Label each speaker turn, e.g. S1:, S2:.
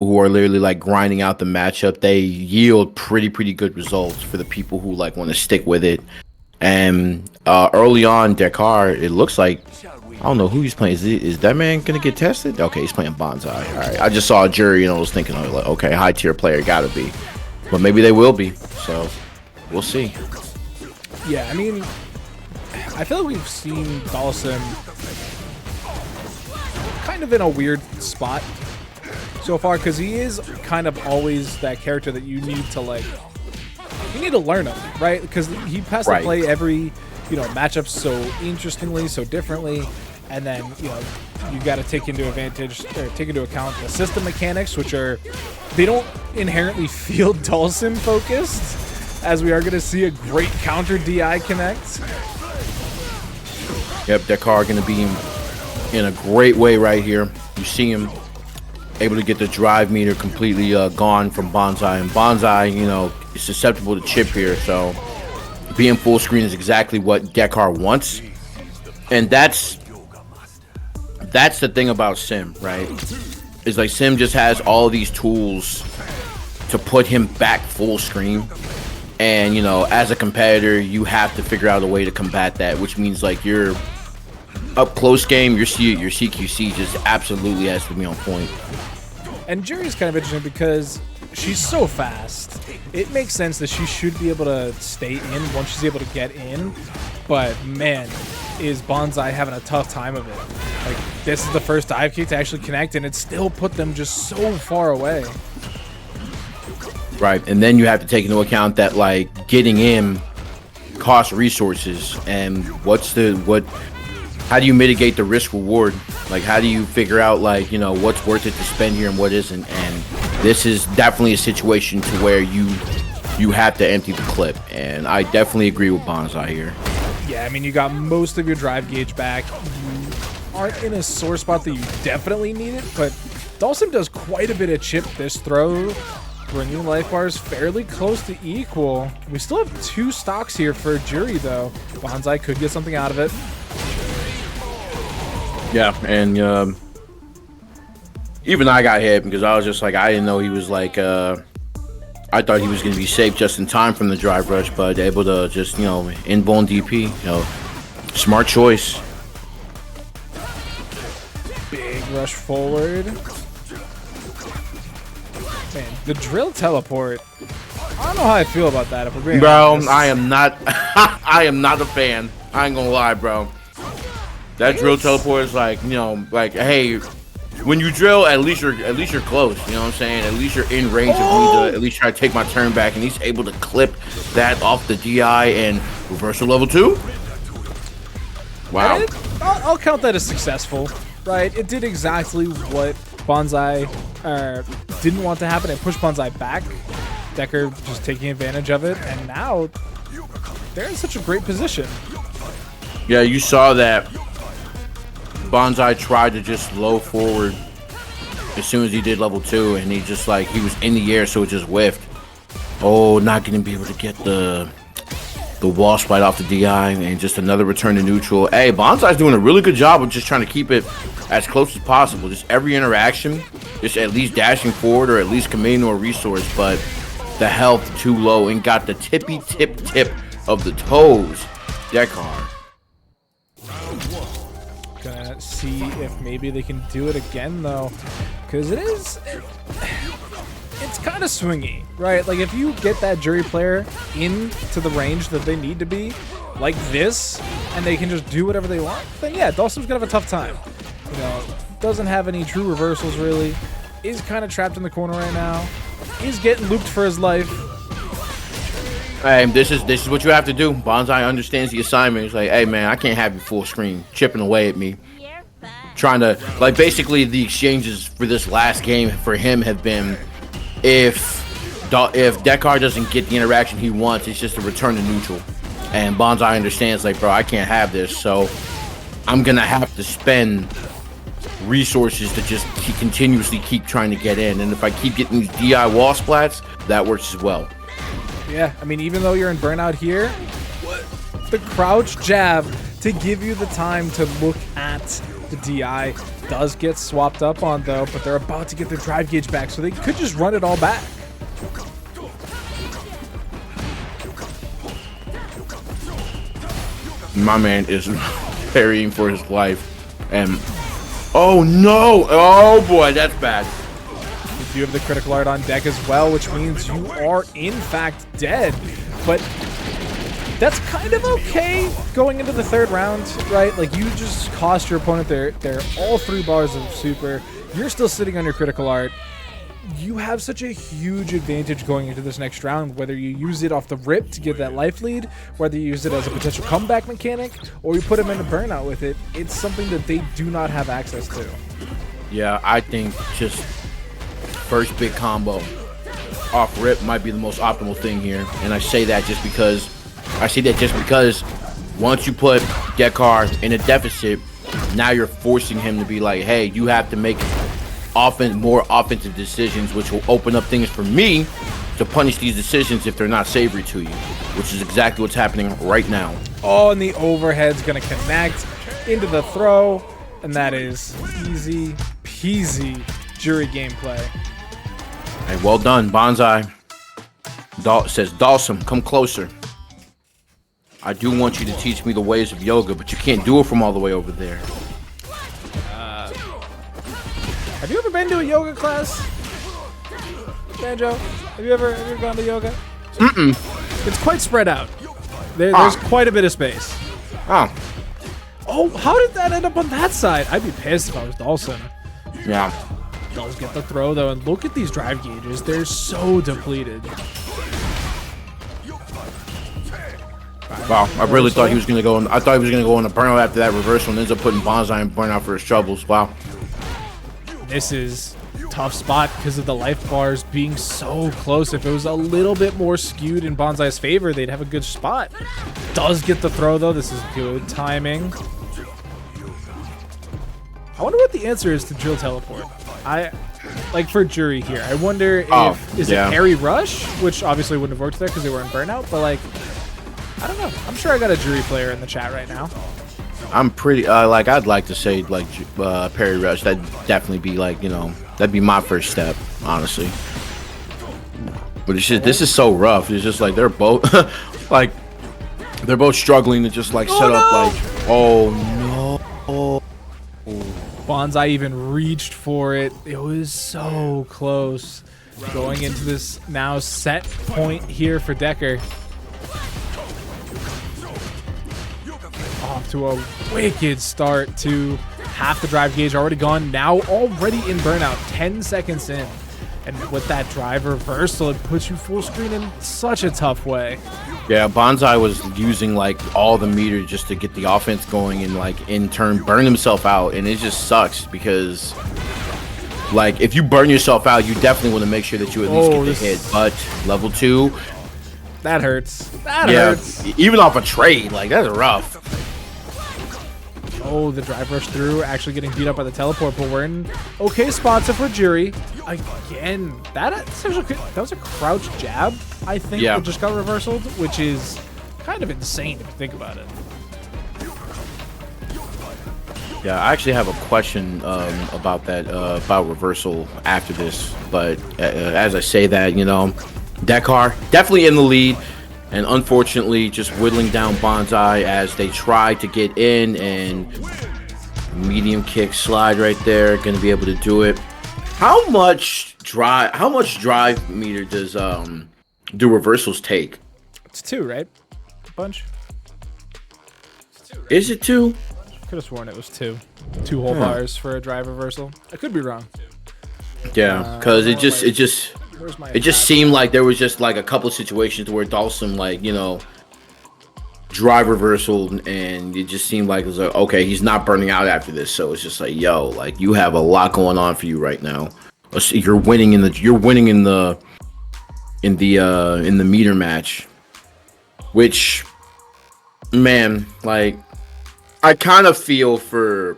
S1: who are literally like grinding out the matchup, they yield pretty good results for the people who like want to stick with it. And early on, Dekar, it looks like I don't know who he's playing. Is that man gonna get tested? Okay, he's playing Bonsai. All right, I just saw a Juri and I was thinking, like, okay, high tier player, gotta be, but maybe they will be. So we'll see.
S2: Yeah, I mean, I feel like we've seen Dhalsim kind of in a weird spot so far because he is kind of always that character that you need to like. You need to learn him, right? Because he has to play every, matchup so interestingly, so differently, and then you got to take into account the system mechanics, which they don't inherently feel Dhalsim focused, as we are going to see a great counter DI connect.
S1: Yep, Dekar going to be in a great way right here. You see him able to get the drive meter completely gone from Bonsai, and Bonsai, is susceptible to chip here, so being full screen is exactly what Dekar wants, and that's the thing about Sim, right? Is like Sim just has all these tools to put him back full screen, and as a competitor, you have to figure out a way to combat that, which means like your up close game, your CQC just absolutely has to be on point.
S2: And Juri's kind of interesting because she's so fast. It makes sense that she should be able to stay in once she's able to get in. But man, is Bonsai having a tough time of it. Like, this is the first dive kick to actually connect, and it still put them just so far away.
S1: Right, and then you have to take into account that like getting in costs resources, and how do you mitigate the risk reward? Like, how do you figure out like what's worth it to spend here and what isn't? And this is definitely a situation to where you have to empty the clip, and I definitely agree with Bonsai here.
S2: Yeah, I mean, you got most of your drive gauge back. You aren't in a sore spot that you definitely need it, but Dhalsim does quite a bit of chip this throw, bringing life bars fairly close to equal. We still have 2 stocks here for Juri, though. Bonsai could get something out of it.
S1: Yeah, and even I got hit because I was just like, I didn't know he was like, I thought he was going to be safe just in time from the drive rush, but able to just, in-bone DP, smart choice.
S2: Big rush forward. Man, the drill teleport. I don't know how I feel about that, if we're being honest.
S1: I am not, I am not a fan. I ain't gonna lie, bro. That drill teleport is like, like, hey, when you drill, at least you're close. You know what I'm saying? At least you're in range of me to at least try to take my turn back, and he's able to clip that off the DI and reversal level 2. Wow.
S2: I'll count that as successful, right? It did exactly what Bonsai didn't want to happen. It pushed Bonsai back. Dekar just taking advantage of it, and now they're in such a great position.
S1: Yeah, you saw that Bonsai tried to just low forward as soon as he did level 2, and he just like, he was in the air, so it just whiffed. Oh, not gonna be able to get the wall spite off the DI, and just another return to neutral. Hey, Bonsai's doing a really good job of just trying to keep it as close as possible. Just every interaction, just at least dashing forward or at least committing to a resource, but the health too low, and got the tip of the toes. Dekar.
S2: Gonna see if maybe they can do it again, though, because it's kind of swingy, right? Like, if you get that Juri player into the range that they need to be, like this, and they can just do whatever they want, then yeah, Dhalsim's gonna have a tough time. Doesn't have any true reversals, really. Is kind of trapped in the corner right now. Is getting looped for his life.
S1: Hey, this is what you have to do. Bonsai understands the assignment. He's like, hey man, I can't have you full screen chipping away at me. Trying to, like, basically the exchanges for this last game for him have been, if Dekar doesn't get the interaction he wants, it's just a return to neutral. And Bonsai understands, like, bro, I can't have this, so I'm gonna have to spend resources to just continuously keep trying to get in. And if I keep getting these DI wall splats, that works as well.
S2: Yeah, I mean, even though you're in burnout here, the crouch jab to give you the time to look at the DI does get swapped up on, though, but they're about to get their drive gauge back, so they could just run it all back.
S1: My man is parrying for his life. And, oh no! Oh boy, that's bad.
S2: You do have the critical art on deck as well, which means you are, in fact, dead. But that's kind of okay going into the third round, right? Like, you just cost your opponent their all 3 bars of super. You're still sitting on your critical art. You have such a huge advantage going into this next round, whether you use it off the rip to get that life lead, whether you use it as a potential comeback mechanic, or you put them in a burnout with it. It's something that they do not have access to.
S1: Yeah, I think just first big combo off rip might be the most optimal thing here. And I say that just because once you put Dekar in a deficit, now you're forcing him to be like, hey, you have to make more offensive decisions, which will open up things for me to punish these decisions if they're not savory to you, which is exactly what's happening right now.
S2: Oh, and the overhead's going to connect into the throw, and that is easy peasy Juri gameplay.
S1: Hey, well done, Bonsai. Says, Dhalsim, come closer. I do want you to teach me the ways of yoga, but you can't do it from all the way over there.
S2: Have you ever been to a yoga class, Banjo? Have you ever gone to yoga?
S1: Mm-mm.
S2: It's quite spread out. There's quite a bit of space. Oh, how did that end up on that side? I'd be pissed if I was Dhalsim.
S1: Yeah.
S2: Does get the throw, though, and look at these drive gauges. They're so depleted.
S1: Wow, I really thought he was gonna go. I thought he was gonna go on a burnout after that reversal, and ends up putting Bonsai in burnout for his troubles. Wow.
S2: This is a tough spot because of the life bars being so close. If it was a little bit more skewed in Bonsai's favor, they'd have a good spot. Does get the throw, though. This is good timing. I wonder what the answer is to drill teleport. Like for Juri here, I wonder if is it parry rush, which obviously wouldn't have worked there because they were in burnout, but like, I don't know. I'm sure I got a Juri player in the chat right now.
S1: I'm pretty like I'd like to say like parry rush. That'd definitely be like, you know, that'd be my first step, honestly. But it's just, this is so rough. It's just like they're both like they're both struggling to just like set up like, oh no.
S2: Bonsai even reached for it. It was so close. Going into this now set point here for Dekar. Off to a wicked start to half the drive gauge already gone. Now already in burnout, 10 seconds in. And with that drive reversal, it puts you full screen in such a tough way.
S1: Yeah, Bonsai was using like all the meter just to get the offense going and like in turn burn himself out, and it just sucks because like if you burn yourself out, you definitely want to make sure that you at least get the hit. But level 2,
S2: that hurts. That hurts.
S1: Even off a trade, like that's rough.
S2: Oh, the drive rush through, actually getting beat up by the teleport, but we're in okay spots for Juri. Again, that was a crouch jab, I think, that just got reversaled, which is kind of insane if you think about it.
S1: Yeah, I actually have a question about that, about reversal after this, but as I say that, you know, Dekar definitely in the lead. And unfortunately, just whittling down Bonsai as they try to get in, and medium kick slide right there, going to be able to do it. How much drive meter does do reversals take?
S2: It's 2, right? A bunch.
S1: Is it 2?
S2: Could have sworn it was 2. 2 whole bars for a drive reversal. I could be wrong.
S1: Yeah, because it just seemed like there was just like a couple of situations where Dhalsim, like, you know, drive reversal, and it just seemed like it was like, okay, he's not burning out after this, so it's just like, yo, like you have a lot going on for you right now. You're winning in the meter match, which, man, like I kind of feel for